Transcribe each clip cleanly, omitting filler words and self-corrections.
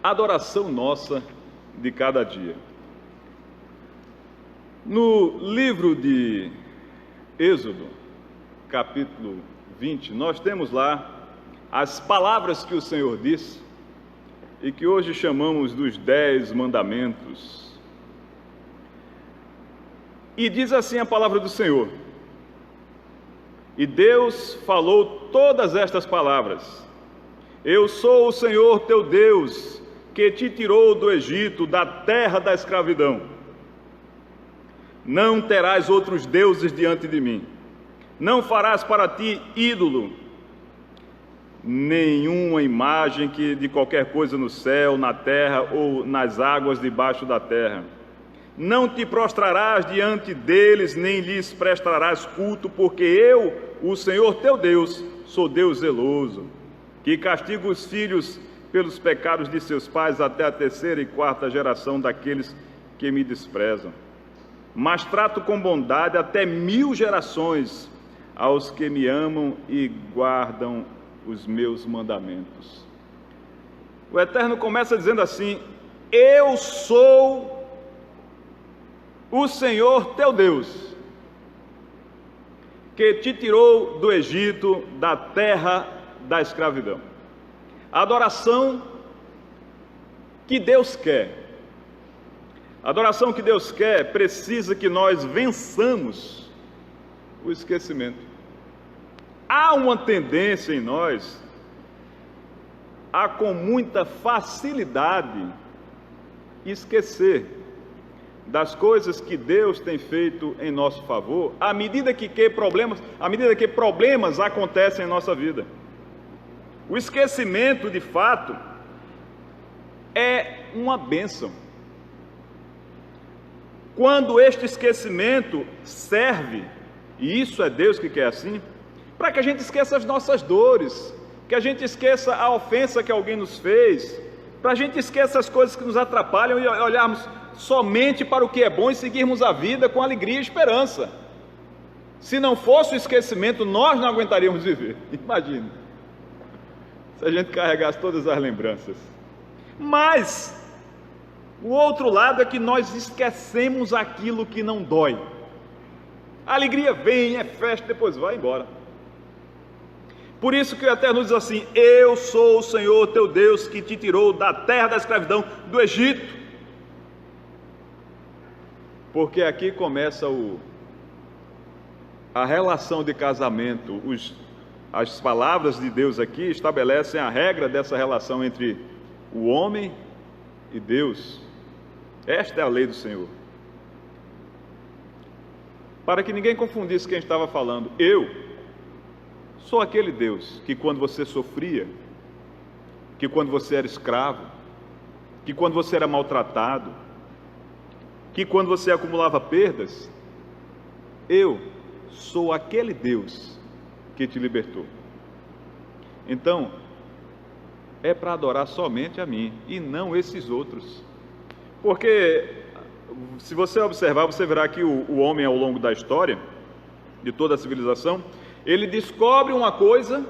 adoração nossa de cada dia. No livro de Êxodo, capítulo 20, nós temos lá as palavras que o Senhor disse e que hoje chamamos dos 10 mandamentos. E diz assim a palavra do Senhor: e Deus falou todas estas palavras: eu sou o Senhor teu Deus, que te tirou do Egito, da terra da escravidão. Não terás outros deuses diante de mim. Não farás para ti ídolo, nenhuma imagem de qualquer coisa no céu, na terra ou nas águas debaixo da terra. Não te prostrarás diante deles, nem lhes prestarás culto, porque eu, o Senhor teu Deus, sou Deus zeloso, que castigo os filhos pelos pecados de seus pais até a 3ª e 4ª geração daqueles que me desprezam. Mas trato com bondade até 1000 gerações aos que me amam e guardam os meus mandamentos. O Eterno começa dizendo assim: eu sou o Senhor teu Deus, que te tirou do Egito, da terra da escravidão. A adoração que Deus quer, a adoração que Deus quer precisa que nós vençamos o esquecimento. Há uma tendência em nós a, com muita facilidade, esquecer das coisas que Deus tem feito em nosso favor, à medida que problemas acontecem em nossa vida. O esquecimento, de fato, é uma bênção. Quando este esquecimento serve, e isso é Deus que quer assim, para que a gente esqueça as nossas dores, que a gente esqueça a ofensa que alguém nos fez, para a gente esqueça as coisas que nos atrapalham e olharmos somente para o que é bom e seguirmos a vida com alegria e esperança. Se não fosse o esquecimento, nós não aguentaríamos viver. Imagine, se a gente carregasse todas as lembranças. Mas o outro lado é que nós esquecemos aquilo que não dói. A alegria vem, é festa, depois vai embora. Por isso que o Eterno diz assim: eu sou o Senhor teu Deus, que te tirou da terra da escravidão, do Egito. Porque aqui começa a relação de casamento. As palavras de Deus aqui estabelecem a regra dessa relação entre o homem e Deus. Esta é a lei do Senhor. Para que ninguém confundisse quem estava falando, eu sou aquele Deus que, quando você sofria, que quando você era escravo, que quando você era maltratado, que quando você acumulava perdas, eu sou aquele Deus que te libertou. Então, é para adorar somente a mim e não esses outros. Porque, se você observar, você verá que o homem, ao longo da história, de toda a civilização, ele descobre uma coisa,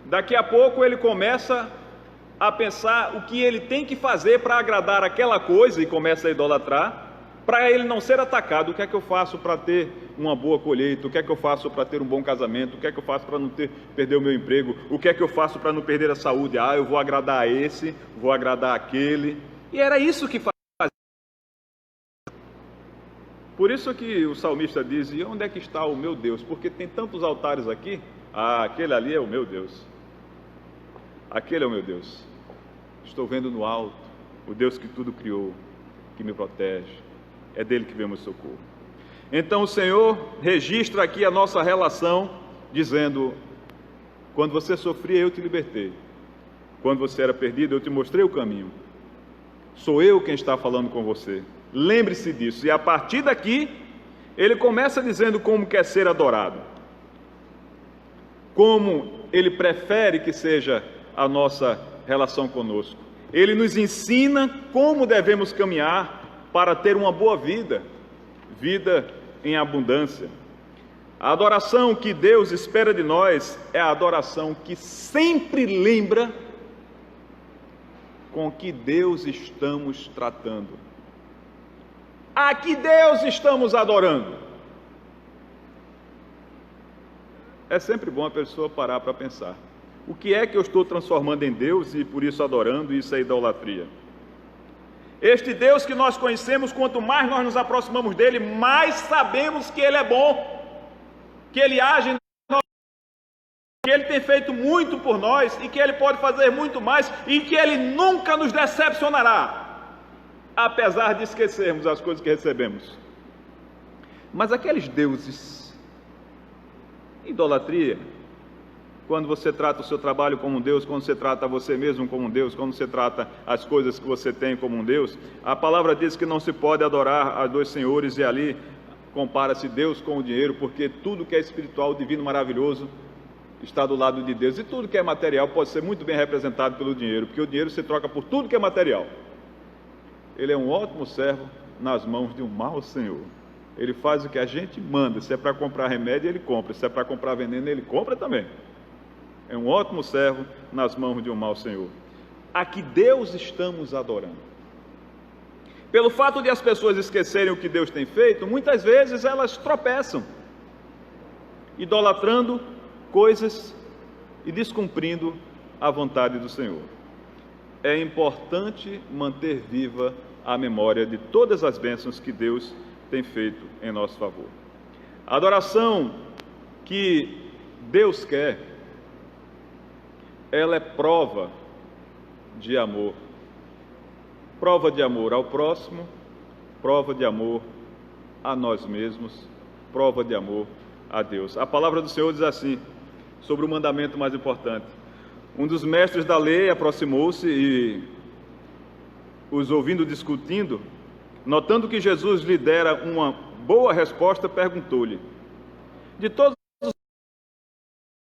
daqui a pouco ele começa a pensar o que ele tem que fazer para agradar aquela coisa e começa a idolatrar, para ele não ser atacado. O que é que eu faço para ter uma boa colheita? O que é que eu faço para ter um bom casamento? O que é que eu faço para não perder o meu emprego? O que é que eu faço para não perder a saúde? Eu vou agradar a esse, vou agradar aquele. E era isso que fazia. Por isso que o salmista diz: e onde é que está o meu Deus? Porque tem tantos altares aqui. Aquele ali é o meu Deus. Aquele é o meu Deus. Estou vendo no alto o Deus que tudo criou, que me protege. É dele que vem o meu socorro. Então o Senhor registra aqui a nossa relação, dizendo: quando você sofria, eu te libertei. Quando você era perdido, eu te mostrei o caminho. Sou eu quem está falando com você. Lembre-se disso. E a partir daqui, ele começa dizendo como quer ser adorado, como ele prefere que seja a nossa relação conosco. Ele nos ensina como devemos caminhar para ter uma boa vida, vida em abundância. A adoração que Deus espera de nós é a adoração que sempre lembra com que Deus estamos tratando? A que Deus estamos adorando? É sempre bom a pessoa parar para pensar. O que é que eu estou transformando em Deus e por isso adorando? Isso é idolatria. Este Deus que nós conhecemos, quanto mais nós nos aproximamos dele, mais sabemos que ele é bom, que ele age em nós, que ele tem feito muito por nós e que ele pode fazer muito mais e que ele nunca nos decepcionará, apesar de esquecermos as coisas que recebemos. Mas aqueles deuses, idolatria, quando você trata o seu trabalho como um Deus, quando você trata você mesmo como um Deus, quando você trata as coisas que você tem como um Deus, a palavra diz que não se pode adorar a dois senhores, e ali compara-se Deus com o dinheiro, porque tudo que é espiritual, divino, maravilhoso, está do lado de Deus, e tudo que é material pode ser muito bem representado pelo dinheiro, porque o dinheiro se troca por tudo que é material. Ele é um ótimo servo nas mãos de um mau senhor. Ele faz o que a gente manda. Se é para comprar remédio, ele compra. Se é para comprar veneno, ele compra também. É um ótimo servo nas mãos de um mau senhor. A que Deus estamos adorando? Pelo fato de as pessoas esquecerem o que Deus tem feito, muitas vezes elas tropeçam, idolatrando coisas e descumprindo a vontade do Senhor. É importante manter viva a memória de todas as bênçãos que Deus tem feito em nosso favor. A adoração que Deus quer, ela é prova de amor. Prova de amor ao próximo, prova de amor a nós mesmos, prova de amor a Deus. A palavra do Senhor diz assim, sobre o mandamento mais importante. Um dos mestres da lei aproximou-se e, os ouvindo discutindo, notando que Jesus lhe dera uma boa resposta, perguntou-lhe: de todos os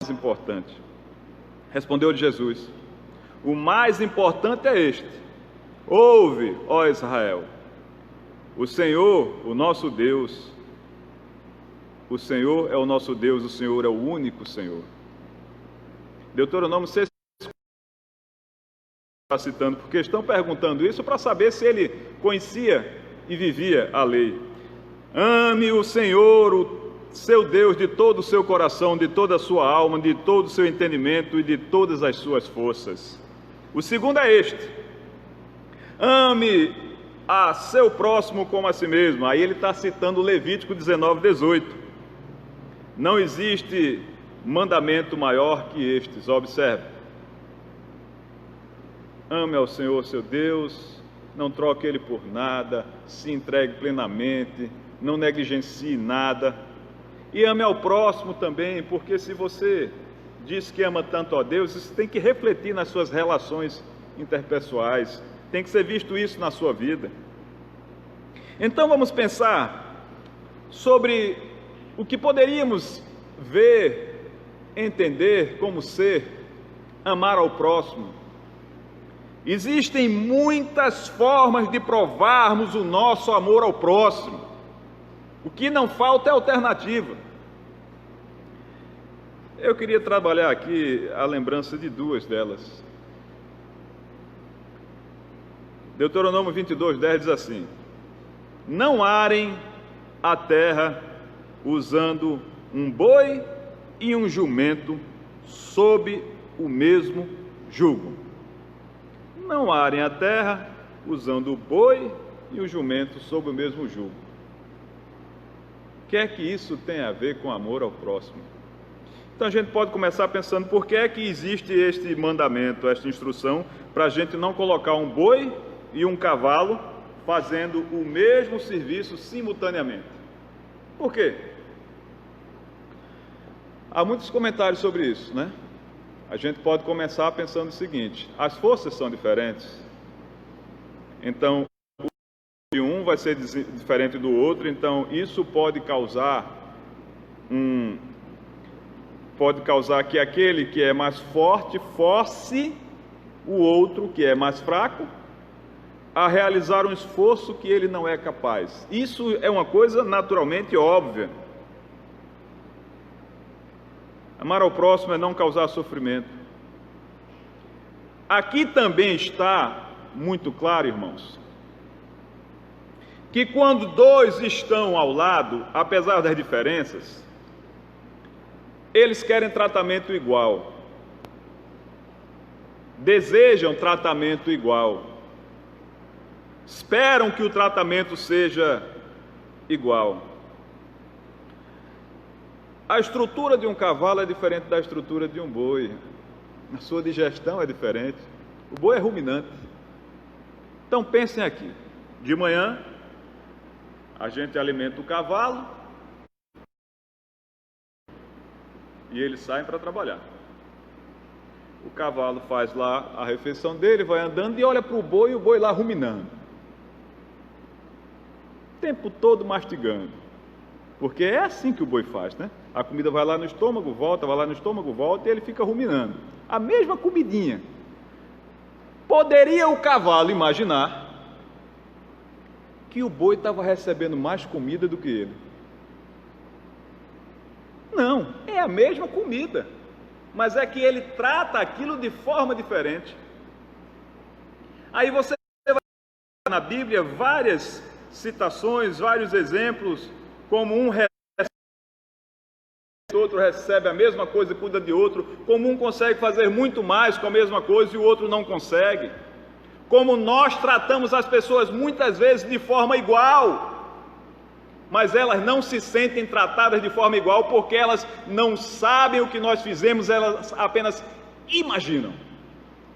mais importante? Respondeu-lhe Jesus: o mais importante é este: ouve, ó Israel, o Senhor, o nosso Deus, o Senhor é o nosso Deus, o Senhor é o único Senhor. Deuteronômio 6 está citando, porque estão perguntando isso para saber se ele conhecia e vivia a lei. Ame o Senhor, o seu Deus, de todo o seu coração, de toda a sua alma, de todo o seu entendimento e de todas as suas forças. O segundo é este: ame a seu próximo como a si mesmo. Aí ele está citando Levítico 19:18. Não existe mandamento maior que estes, observe. Ame ao Senhor seu Deus, não troque Ele por nada, se entregue plenamente, não negligencie nada. E ame ao próximo também, porque se você diz que ama tanto a Deus, isso tem que refletir nas suas relações interpessoais, tem que ser visto isso na sua vida. Então vamos pensar sobre o que poderíamos ver, entender como ser amar ao próximo. Existem muitas formas de provarmos o nosso amor ao próximo. O que não falta é alternativa. Eu queria trabalhar aqui a lembrança de duas delas. Deuteronômio 22:10 diz assim: não arem a terra usando um boi e um jumento sob o mesmo jugo. Não arem a terra usando o boi e o jumento sob o mesmo jugo. O que é que isso tem a ver com amor ao próximo? Então a gente pode começar pensando por que é que existe este mandamento, esta instrução, para a gente não colocar um boi e um cavalo fazendo o mesmo serviço simultaneamente. Por quê? Há muitos comentários sobre isso, né? A gente pode começar pensando o seguinte: as forças são diferentes, então o de um vai ser diferente do outro, então isso pode causar que aquele que é mais forte force o outro que é mais fraco a realizar um esforço que ele não é capaz. Isso é uma coisa naturalmente óbvia. Amar ao próximo é não causar sofrimento. Aqui também está muito claro, irmãos, que quando dois estão ao lado, apesar das diferenças, eles querem tratamento igual, desejam tratamento igual, esperam que o tratamento seja igual. A estrutura de um cavalo é diferente da estrutura de um boi, a sua digestão é diferente, o boi é ruminante. Então pensem aqui, de manhã a gente alimenta o cavalo e eles saem para trabalhar. O cavalo faz lá a refeição dele, vai andando e olha para o boi lá ruminando. O tempo todo mastigando. Porque é assim que o boi faz, né? A comida vai lá no estômago, volta, vai lá no estômago, volta e ele fica ruminando. A mesma comidinha. Poderia o cavalo imaginar que o boi estava recebendo mais comida do que ele? Não, é a mesma comida, mas é que ele trata aquilo de forma diferente. Aí você vai na Bíblia várias citações, vários exemplos, como um recebe, outro recebe a mesma coisa e cuida de outro, como um consegue fazer muito mais com a mesma coisa e o outro não consegue. Como nós tratamos as pessoas muitas vezes de forma igual, mas elas não se sentem tratadas de forma igual porque elas não sabem o que nós fizemos, elas apenas imaginam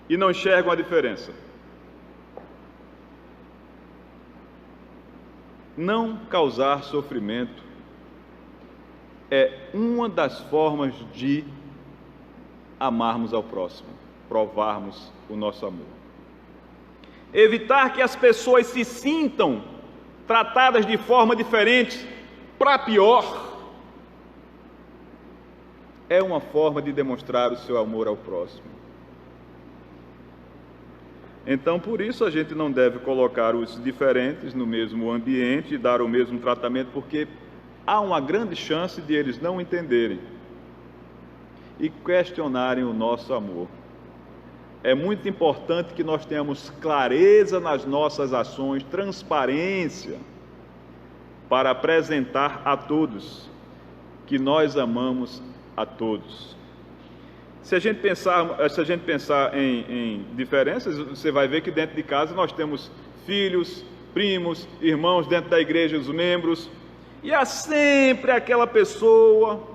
e não enxergam a diferença. Não causar sofrimento é uma das formas de amarmos ao próximo, provarmos o nosso amor. Evitar que as pessoas se sintam tratadas de forma diferente, para pior, é uma forma de demonstrar o seu amor ao próximo. Então, por isso a gente não deve colocar os diferentes no mesmo ambiente e dar o mesmo tratamento, porque há uma grande chance de eles não entenderem e questionarem o nosso amor. É muito importante que nós tenhamos clareza nas nossas ações, transparência, para apresentar a todos que nós amamos a todos. Se a gente pensar em diferenças, você vai ver que dentro de casa nós temos filhos, primos, irmãos, dentro da igreja, os membros, e há sempre aquela pessoa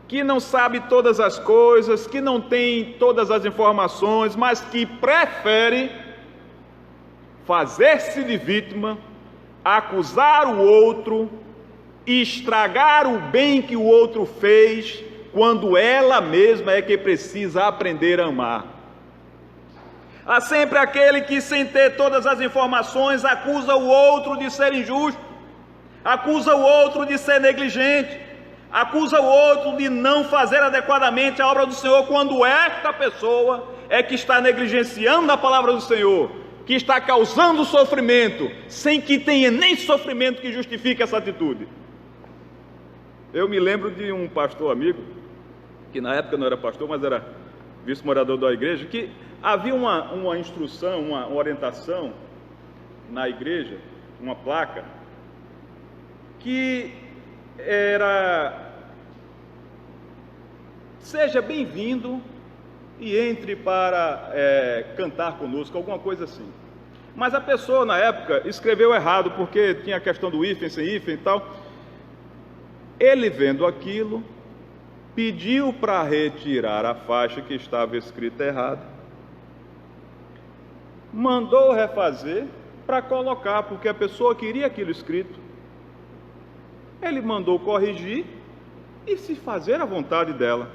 que não sabe todas as coisas, que não tem todas as informações, mas que prefere fazer-se de vítima, acusar o outro, estragar o bem que o outro fez, quando ela mesma é que precisa aprender a amar. Há sempre aquele que, sem ter todas as informações, acusa o outro de ser injusto, acusa o outro de ser negligente, acusa o outro de não fazer adequadamente a obra do Senhor, quando esta pessoa é que está negligenciando a palavra do Senhor, que está causando sofrimento, sem que tenha nem sofrimento que justifique essa atitude. Eu me lembro de um pastor amigo, que na época não era pastor, mas era vice-morador da igreja, que havia uma instrução, uma orientação na igreja, uma placa, que era: seja bem-vindo e entre para cantar conosco, alguma coisa assim. Mas a pessoa na época escreveu errado, porque tinha a questão do hífen, sem hífen e tal. Ele, vendo aquilo, pediu para retirar a faixa que estava escrita errada, mandou refazer para colocar, porque a pessoa queria aquilo escrito. Ele mandou corrigir e se fazer a vontade dela.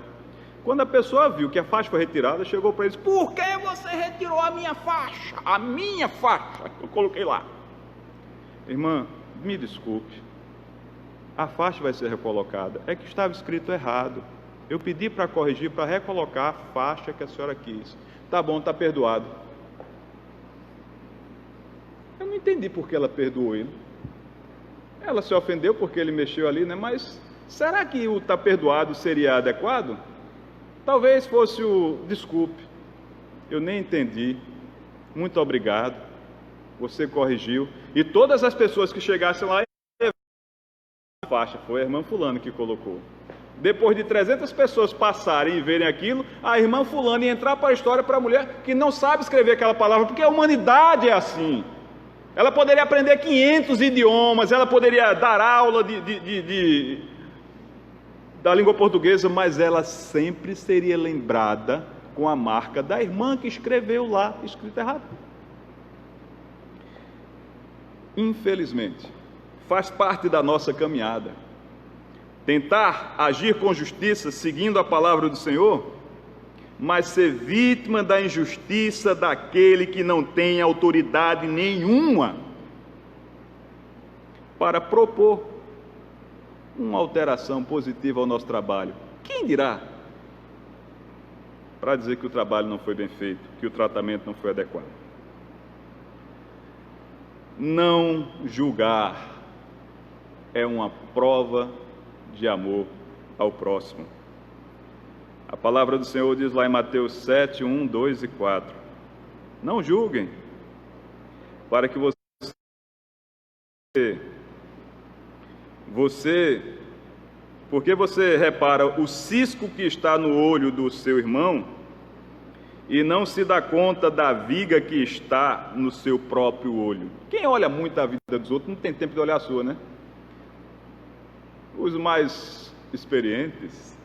Quando a pessoa viu que a faixa foi retirada, chegou para eles: por que você retirou a minha faixa? A minha faixa, eu coloquei lá. Irmã, me desculpe, a faixa vai ser recolocada, é que estava escrito errado. Eu pedi para corrigir, para recolocar a faixa que a senhora quis. Tá bom, está perdoado. Eu não entendi por que ela perdoou ele. Ela se ofendeu porque ele mexeu ali, né? Mas será que o tá perdoado seria adequado? Talvez fosse o desculpe. eu nem entendi, muito obrigado, você corrigiu. E todas as pessoas que chegassem lá, a faixa foi a irmã fulano que colocou. Depois de 300 pessoas passarem e verem aquilo, a irmã fulana ia entrar para a história para a mulher que não sabe escrever aquela palavra, porque a humanidade é assim. Ela poderia aprender 500 idiomas, ela poderia dar aula da língua portuguesa, mas ela sempre seria lembrada com a marca da irmã que escreveu lá, escrito errado. Infelizmente, faz parte da nossa caminhada tentar agir com justiça, seguindo a palavra do Senhor, mas ser vítima da injustiça daquele que não tem autoridade nenhuma para propor uma alteração positiva ao nosso trabalho. Quem dirá para dizer que o trabalho não foi bem feito, que o tratamento não foi adequado? Não julgar é uma prova de amor ao próximo. A palavra do Senhor diz lá em Mateus 7, 1, 2 e 4: não julguem, para que porque você repara o cisco que está no olho do seu irmão e não se dá conta da viga que está no seu próprio olho. Quem olha muito a vida dos outros não tem tempo de olhar a sua, né? Os mais experientes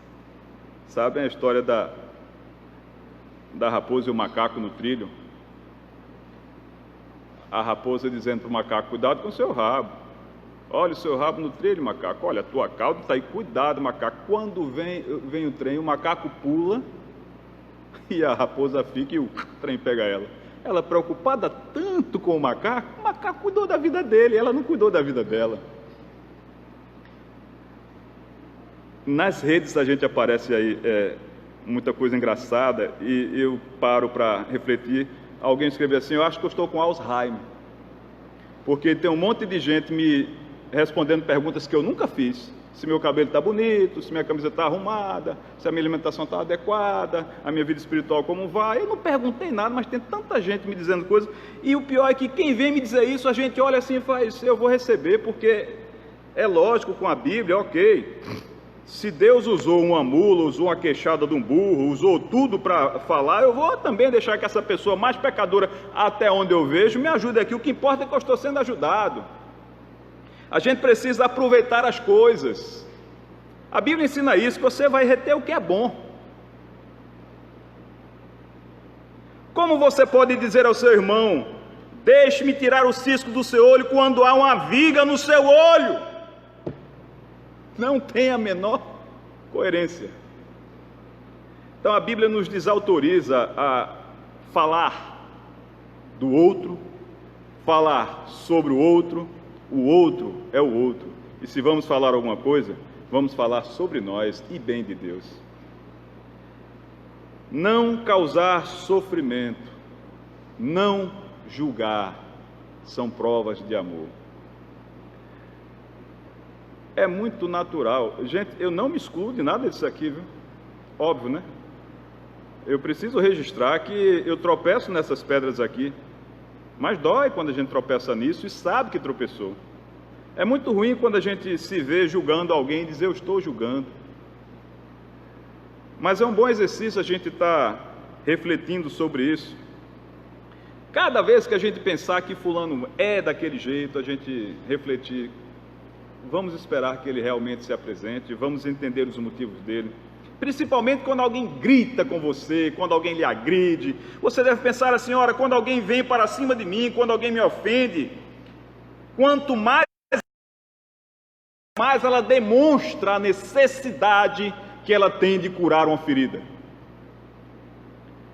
sabem a história da raposa e o macaco no trilho. A raposa dizendo para o macaco: cuidado com o seu rabo. Olha o seu rabo no trilho, macaco. Olha, a tua cauda está aí, cuidado, macaco. Quando vem o trem, o macaco pula e a raposa fica e o trem pega ela. Ela preocupada tanto com o macaco cuidou da vida dele, ela não cuidou da vida dela. Nas redes a gente aparece aí muita coisa engraçada e eu paro para refletir. Alguém escreveu assim: eu acho que eu estou com Alzheimer, porque tem um monte de gente me respondendo perguntas que eu nunca fiz. Se meu cabelo está bonito, se minha camisa está arrumada, se a minha alimentação está adequada, a minha vida espiritual como vai. Eu não perguntei nada, mas tem tanta gente me dizendo coisas. E o pior é que quem vem me dizer isso, a gente olha assim e faz: eu vou receber, porque é lógico, com a Bíblia, ok. Se Deus usou uma mula, usou uma queixada de um burro, usou tudo para falar, eu vou também deixar que essa pessoa mais pecadora, até onde eu vejo, me ajude aqui. O que importa é que eu estou sendo ajudado. A gente precisa aproveitar as coisas. A Bíblia ensina isso, que você vai reter o que é bom. Como você pode dizer ao seu irmão: deixe-me tirar o cisco do seu olho, quando há uma viga no seu olho? Não tem a menor coerência. Então a Bíblia nos desautoriza a falar do outro, falar sobre o outro é o outro. E se vamos falar alguma coisa, vamos falar sobre nós e bem de Deus. Não causar sofrimento, não julgar, são provas de amor. É muito natural. Gente, eu não me excluo de nada disso aqui, viu? Óbvio, né? Eu preciso registrar que eu tropeço nessas pedras aqui, mas dói quando a gente tropeça nisso e sabe que tropeçou. É muito ruim quando a gente se vê julgando alguém e diz: eu estou julgando. Mas é um bom exercício a gente estar refletindo sobre isso. Cada vez que a gente pensar que fulano é daquele jeito, a gente refletir: vamos esperar que ele realmente se apresente, vamos entender os motivos dele. Principalmente quando alguém grita com você, quando alguém lhe agride. Você deve pensar assim: ora, quando alguém vem para cima de mim, quando alguém me ofende, quanto mais ela demonstra a necessidade que ela tem de curar uma ferida.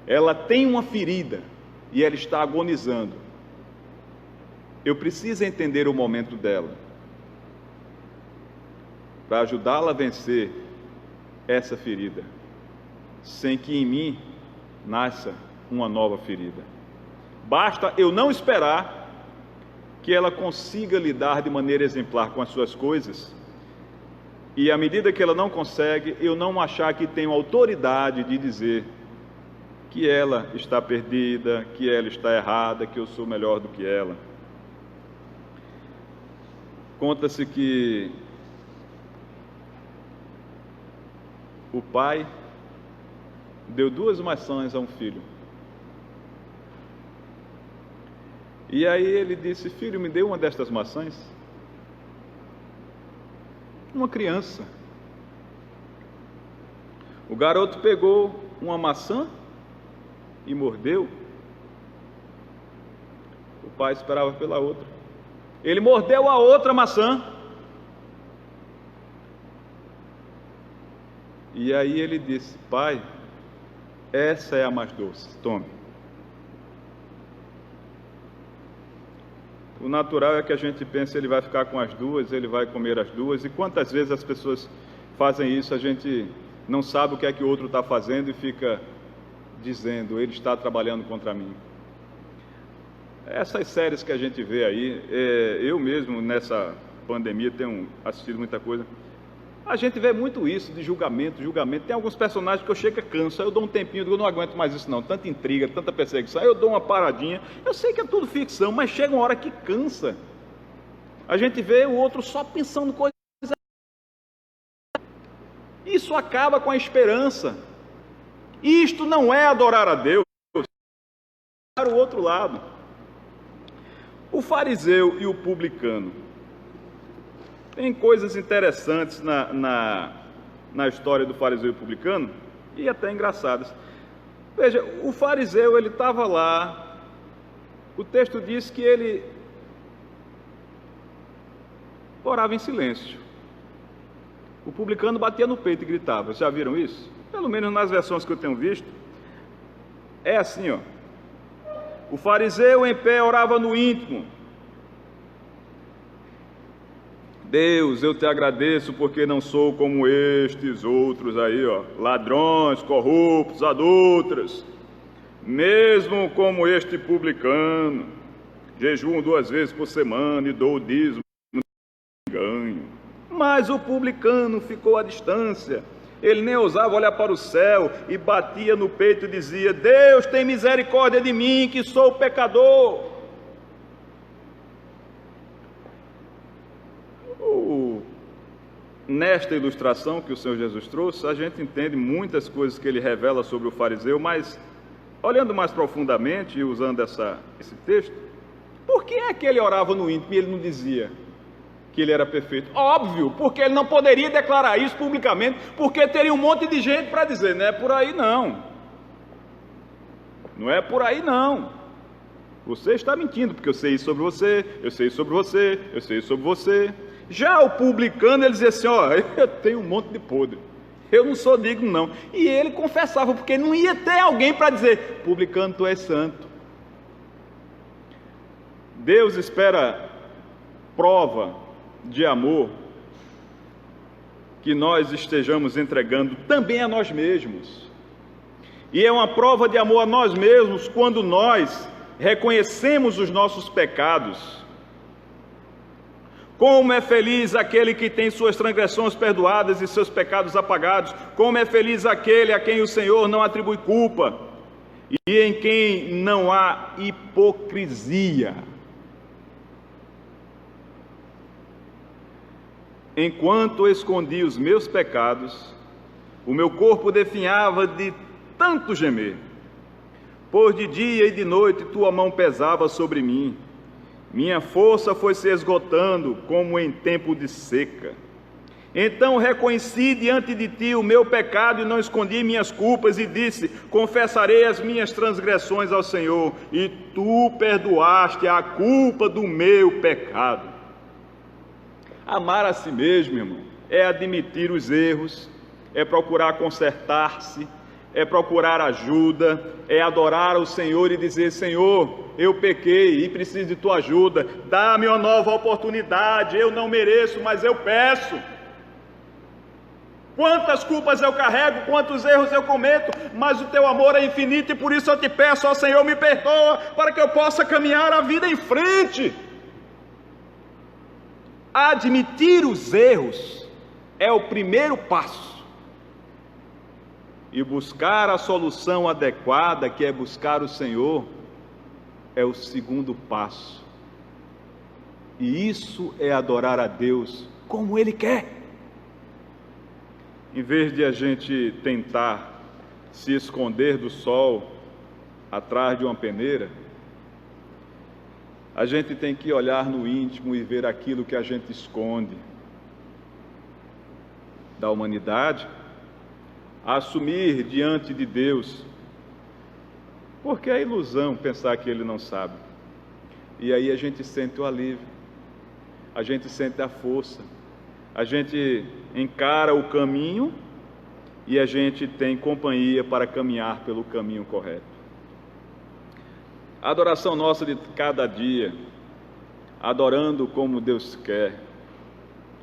Ela tem uma ferida e ela está agonizando. Eu preciso entender o momento dela para ajudá-la a vencer essa ferida, sem que em mim nasça uma nova ferida. Basta eu não esperar que ela consiga lidar de maneira exemplar com as suas coisas, e à medida que ela não consegue, eu não achar que tenho autoridade de dizer que ela está perdida, que ela está errada, que eu sou melhor do que ela. Conta-se que o pai deu 2 maçãs a um filho. E aí ele disse: filho, me dê uma destas maçãs. Uma criança. O garoto pegou uma maçã e mordeu. O pai esperava pela outra. Ele mordeu a outra maçã. E aí ele disse: pai, essa é a mais doce, tome. O natural é que a gente pense, ele vai ficar com as 2, ele vai comer as 2, e quantas vezes as pessoas fazem isso, a gente não sabe o que é que o outro está fazendo e fica dizendo, ele está trabalhando contra mim. Essas séries que a gente vê aí, eu mesmo nessa pandemia tenho assistido muita coisa, a gente vê muito isso de julgamento. Tem alguns personagens que eu chego a canso, aí eu dou um tempinho, eu não aguento mais isso não, tanta intriga, tanta perseguição, aí eu dou uma paradinha. Eu sei que é tudo ficção, mas chega uma hora que cansa. A gente vê o outro só pensando coisas. Isso acaba com a esperança. Isto não é adorar a Deus, é para o outro lado. O fariseu e o publicano. Tem coisas interessantes na história do fariseu e publicano, e até engraçadas. Veja, o fariseu, ele estava lá, o texto diz que ele orava em silêncio. O publicano batia no peito e gritava. Já viram isso? Pelo menos nas versões que eu tenho visto, é assim, ó. O fariseu em pé orava no íntimo: Deus, eu te agradeço porque não sou como estes outros aí, ó, ladrões, corruptos, adúlteros, mesmo como este publicano, jejuo 2 vezes por semana e dou o dízimo ganho. Mas o publicano ficou à distância, ele nem ousava olhar para o céu e batia no peito e dizia: Deus, tem misericórdia de mim, que sou pecador. Nesta ilustração que o Senhor Jesus trouxe, a gente entende muitas coisas que ele revela sobre o fariseu, mas olhando mais profundamente e usando esse texto, por que é que ele orava no íntimo e ele não dizia que ele era perfeito? Óbvio, porque ele não poderia declarar isso publicamente, porque teria um monte de gente para dizer: não é por aí não, não é por aí não, você está mentindo, porque eu sei isso sobre você, eu sei isso sobre você, eu sei isso sobre você. Já o publicano, ele dizia assim: ó, eu tenho um monte de podre, eu não sou digno não. E ele confessava, porque não ia ter alguém para dizer: publicano, tu és santo. Deus espera prova de amor que nós estejamos entregando também a nós mesmos. E é uma prova de amor a nós mesmos quando nós reconhecemos os nossos pecados. Como é feliz aquele que tem suas transgressões perdoadas e seus pecados apagados. Como é feliz aquele a quem o Senhor não atribui culpa e em quem não há hipocrisia. Enquanto escondi os meus pecados, o meu corpo definhava de tanto gemer, pois de dia e de noite tua mão pesava sobre mim. Minha força foi se esgotando como em tempo de seca. Então reconheci diante de ti o meu pecado e não escondi minhas culpas, e disse: confessarei as minhas transgressões ao Senhor, e tu perdoaste a culpa do meu pecado. Amar a si mesmo, irmão, é admitir os erros, é procurar consertar-se, é procurar ajuda, é adorar o Senhor e dizer: Senhor, eu pequei e preciso de tua ajuda, dá-me uma nova oportunidade, eu não mereço, mas eu peço. Quantas culpas eu carrego, quantos erros eu cometo, mas o teu amor é infinito e por isso eu te peço: ó Senhor, me perdoa, para que eu possa caminhar a vida em frente. Admitir os erros é o primeiro passo. e buscar a solução adequada, que é buscar o Senhor, é o segundo passo. E isso é adorar a Deus como Ele quer. Em vez de a gente tentar se esconder do sol atrás de uma peneira, a gente tem que olhar no íntimo e ver aquilo que a gente esconde da humanidade, assumir diante de Deus, porque é ilusão pensar que Ele não sabe. E aí a gente sente o alívio, a gente sente a força, a gente encara o caminho e a gente tem companhia para caminhar pelo caminho correto. A adoração nossa de cada dia, adorando como Deus quer,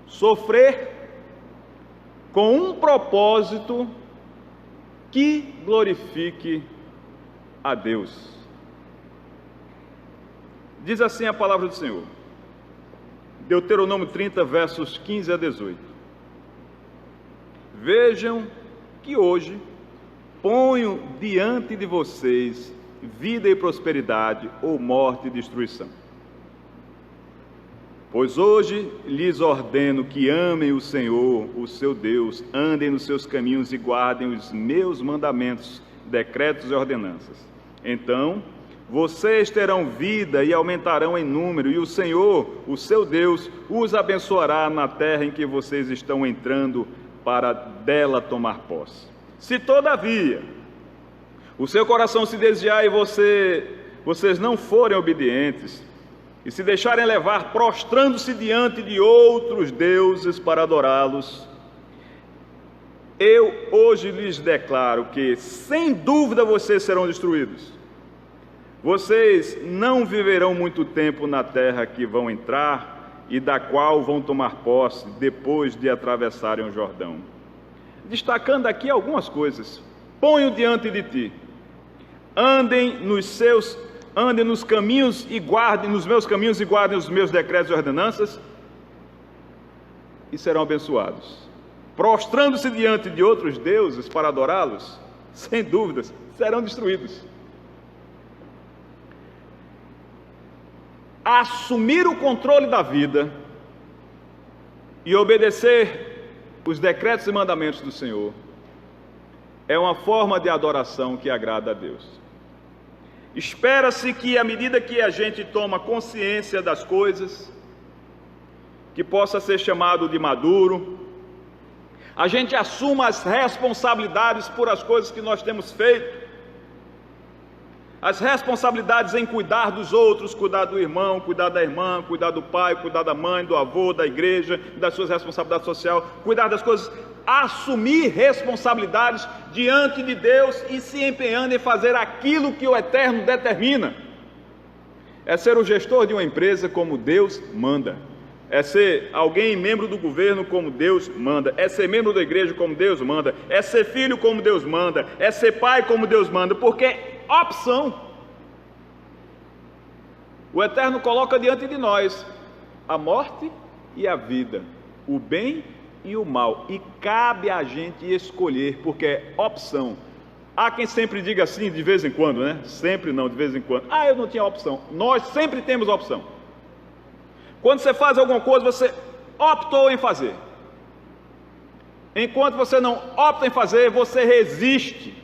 sofrer com um propósito que glorifique a Deus. Diz assim a palavra do Senhor, Deuteronômio 30, versos 15 a 18. Vejam que hoje ponho diante de vocês vida e prosperidade, ou morte e destruição. Pois hoje lhes ordeno que amem o Senhor, o seu Deus, andem nos seus caminhos e guardem os meus mandamentos, decretos e ordenanças. Então, vocês terão vida e aumentarão em número, e o Senhor, o seu Deus, os abençoará na terra em que vocês estão entrando para dela tomar posse. Se todavia o seu coração se desviar e vocês não forem obedientes, e se deixarem levar, prostrando-se diante de outros deuses para adorá-los, eu hoje lhes declaro que, sem dúvida, vocês serão destruídos. Vocês não viverão muito tempo na terra que vão entrar e da qual vão tomar posse depois de atravessarem o Jordão. Destacando aqui algumas coisas. Ponho diante de ti, andem nos caminhos e guardem, nos meus caminhos e guardem os meus decretos e ordenanças, e serão abençoados. Prostrando-se diante de outros deuses para adorá-los, sem dúvidas, serão destruídos. Assumir o controle da vida e obedecer os decretos e mandamentos do Senhor é uma forma de adoração que agrada a Deus. Espera-se que, à medida que a gente toma consciência das coisas, que possa ser chamado de maduro, a gente assuma as responsabilidades por as coisas que nós temos feito, as responsabilidades em cuidar dos outros, cuidar do irmão, cuidar da irmã, cuidar do pai, cuidar da mãe, do avô, da igreja, das suas responsabilidades sociais, cuidar das coisas, assumir responsabilidades diante de Deus e se empenhando em fazer aquilo que o Eterno determina. É ser o gestor de uma empresa como Deus manda. É ser alguém membro do governo como Deus manda. É ser membro da igreja como Deus manda. É ser filho como Deus manda. É ser pai como Deus manda. Porque é opção. O Eterno coloca diante de nós a morte e a vida, o bem e o mal, e cabe a gente escolher, porque é opção. Há quem sempre diga assim, de vez em quando, né? Sempre não, de vez em quando. Eu não tinha opção. Nós sempre temos opção. Quando você faz alguma coisa, você optou em fazer. Enquanto você não opta em fazer, você resiste.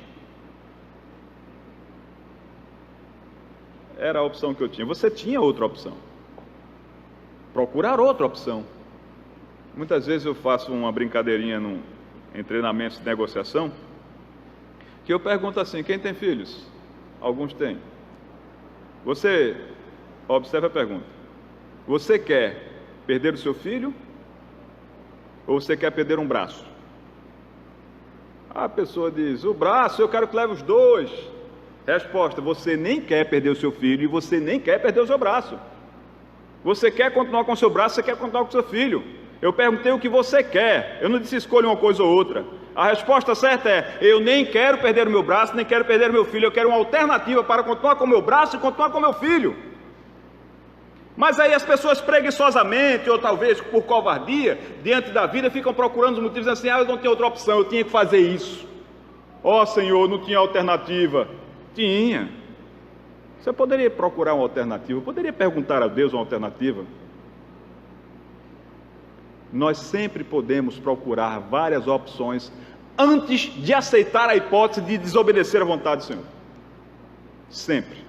Era a opção que eu tinha. Você tinha outra opção. Procurar outra opção. Muitas vezes eu faço uma brincadeirinha em treinamentos de negociação, que eu pergunto assim: quem tem filhos? Alguns têm. Você, observe a pergunta: você quer perder o seu filho ou você quer perder um braço? A pessoa diz: o braço, eu quero que leve os dois. Resposta: você nem quer perder o seu filho e você nem quer perder o seu braço. Você quer continuar com o seu braço, você quer continuar com o seu filho. Eu perguntei o que você quer, eu não disse escolha uma coisa ou outra. A resposta certa é: eu nem quero perder o meu braço, nem quero perder o meu filho, eu quero uma alternativa para continuar com o meu braço e continuar com o meu filho. Mas aí as pessoas preguiçosamente, ou talvez por covardia, diante da vida, ficam procurando os motivos assim: eu não tenho outra opção, eu tinha que fazer isso. Ó Senhor, não tinha alternativa. Tinha. Você poderia procurar uma alternativa, poderia perguntar a Deus uma alternativa. Nós sempre podemos procurar várias opções antes de aceitar a hipótese de desobedecer à vontade do Senhor. Sempre.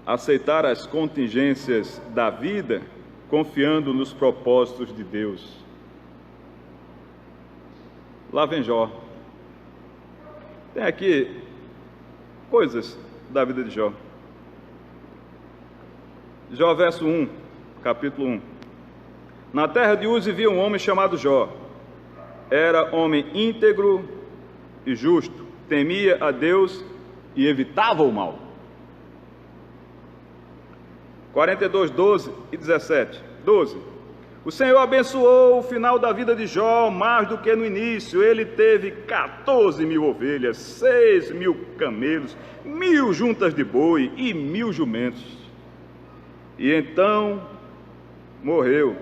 Aceitar as contingências da vida, confiando nos propósitos de Deus. Lá vem Jó. Tem aqui coisas da vida de Jó. Jó, verso 1, capítulo 1. Na terra de Uz vivia um homem chamado Jó. Era homem íntegro e justo, temia a Deus e evitava o mal. 42, 12 e 17. 12. O Senhor abençoou o final da vida de Jó mais do que no início. Ele teve 14.000 ovelhas, 6.000 camelos, 1.000 juntas de boi e 1.000 jumentos. E então morreu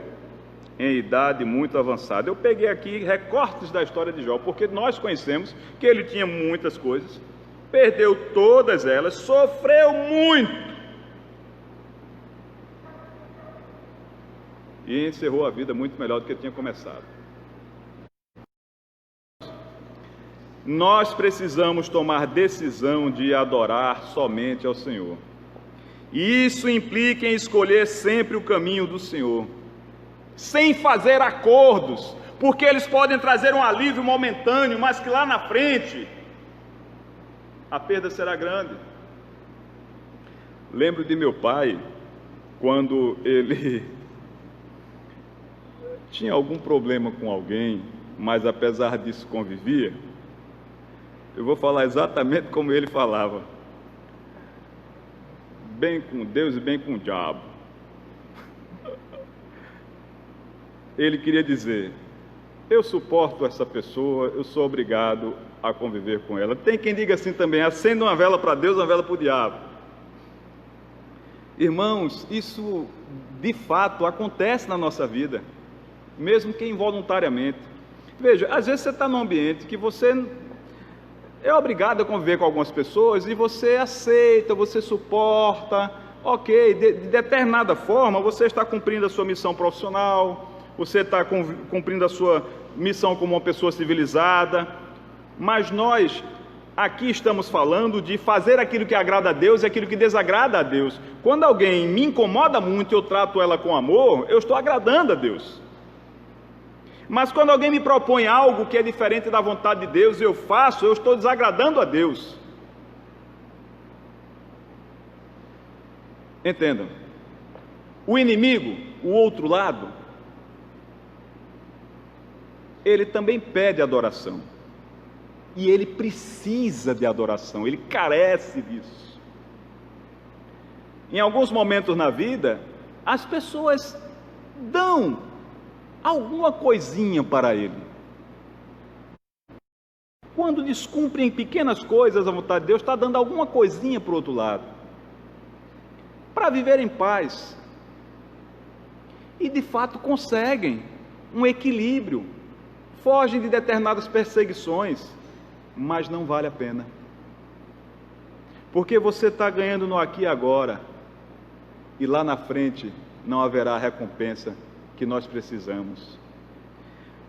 em idade muito avançada. Eu peguei aqui recortes da história de Jó, porque nós conhecemos que ele tinha muitas coisas, perdeu todas elas, sofreu muito e encerrou a vida muito melhor do que tinha começado. Nós precisamos tomar decisão de adorar somente ao Senhor. E isso implica em escolher sempre o caminho do Senhor, sem fazer acordos, porque eles podem trazer um alívio momentâneo, mas que lá na frente a perda será grande. Lembro de meu pai, quando ele tinha algum problema com alguém, mas apesar disso convivia. Eu vou falar exatamente como ele falava: bem com Deus e bem com o diabo. Ele queria dizer: eu suporto essa pessoa, eu sou obrigado a conviver com ela. Tem quem diga assim também: acenda uma vela para Deus, uma vela para o diabo. Irmãos, isso de fato acontece na nossa vida, mesmo que involuntariamente. Veja, às vezes você está num ambiente que você é obrigado a conviver com algumas pessoas e você aceita, você suporta, ok, de determinada forma você está cumprindo a sua missão profissional, você está cumprindo a sua missão como uma pessoa civilizada, mas nós aqui estamos falando de fazer aquilo que agrada a Deus e aquilo que desagrada a Deus. Quando alguém me incomoda muito e eu trato ela com amor, eu estou agradando a Deus. Mas quando alguém me propõe algo que é diferente da vontade de Deus e eu faço, eu estou desagradando a Deus. Entendam, o inimigo, o outro lado, ele também pede adoração. E ele precisa de adoração, ele carece disso. Em alguns momentos na vida, as pessoas dão alguma coisinha para ele. Quando descumprem pequenas coisas a vontade de Deus, está dando alguma coisinha para o outro lado, para viver em paz. E de fato conseguem um equilíbrio, fogem de determinadas perseguições, mas não vale a pena, porque você está ganhando no aqui e agora, e lá na frente não haverá a recompensa que nós precisamos.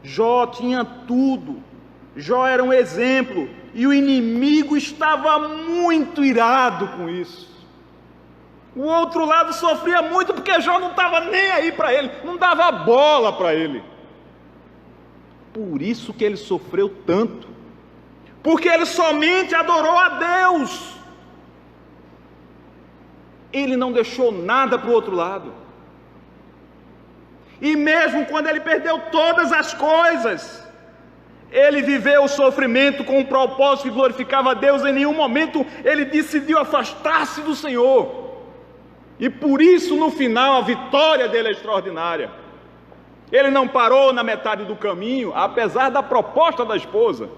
Jó tinha tudo, Jó era um exemplo, e o inimigo estava muito irado com isso. O outro lado sofria muito, porque Jó não estava nem aí para ele, não dava bola para ele. Por isso que ele sofreu tanto, porque ele somente adorou a Deus. Ele não deixou nada para o outro lado. E mesmo quando ele perdeu todas as coisas, ele viveu o sofrimento com um propósito que glorificava a Deus. Em nenhum momento ele decidiu afastar-se do Senhor. E por isso, no final, a vitória dele é extraordinária. Ele não parou na metade do caminho, apesar da proposta da esposa.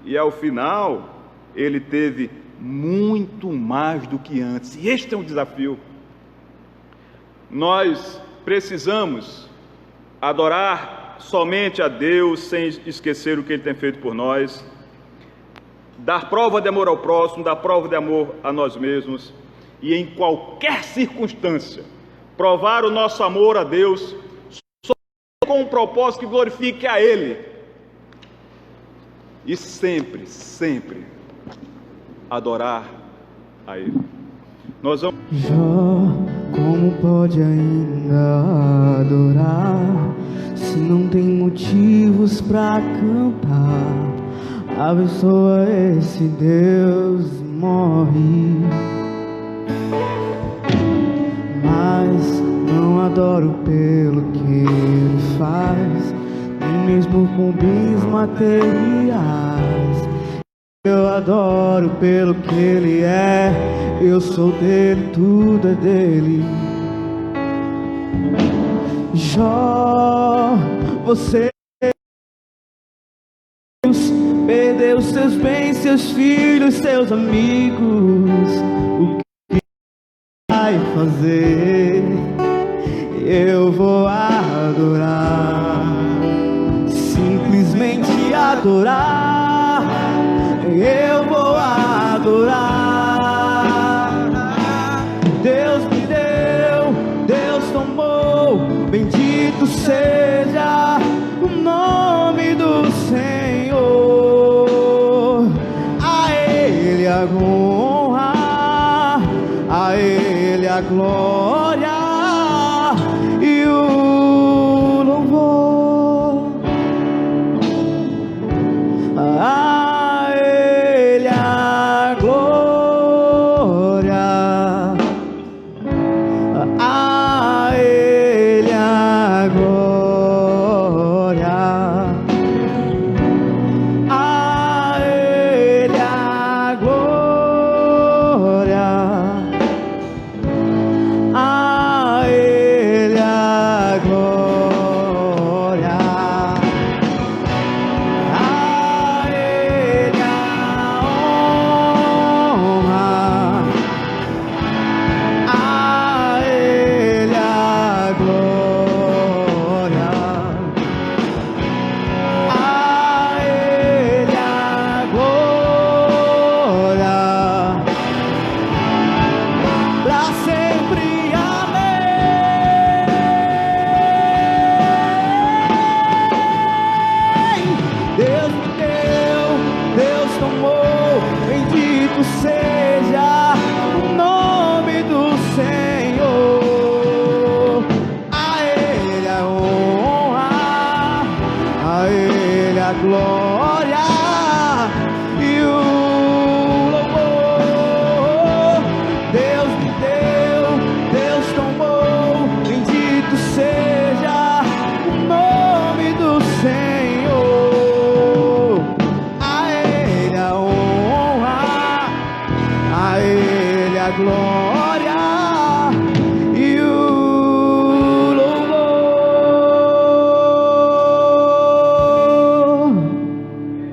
E ao final, ele teve muito mais do que antes. E este é um desafio. Nós precisamos adorar somente a Deus, sem esquecer o que Ele tem feito por nós, dar prova de amor ao próximo, dar prova de amor a nós mesmos, e em qualquer circunstância, provar o nosso amor a Deus, só com um propósito que glorifique a Ele, e sempre, sempre adorar a Ele. Nós vamos... Jó, como pode ainda adorar se não tem motivos pra cantar? Abençoa esse Deus e morre. Mas não adoro pelo que Ele faz, nem mesmo com bens materiais. Eu adoro pelo que Ele é, eu sou dele, tudo é dele. Jó, você perdeu seus bens, seus filhos, seus amigos. O que vai fazer? Eu vou adorar, simplesmente adorar. Eu vou adorar. Deus me deu, Deus tomou, bendito seja o nome do Senhor. A Ele a honra, a Ele a glória e o louvor. A Ele a glória, a Ele a glória, a Ele a glória, a Ele a glória, a Ele a honra, a Ele a glória, a Ele a glória, pra sempre. Amém. Deus me deu, Deus tomou, bendito seja o nome do Senhor. A Ele a honra, a Ele a glória e o louvor. Deus me deu, Deus tomou, bendito seja o nome do Senhor. A Ele a honra, a Ele a glória.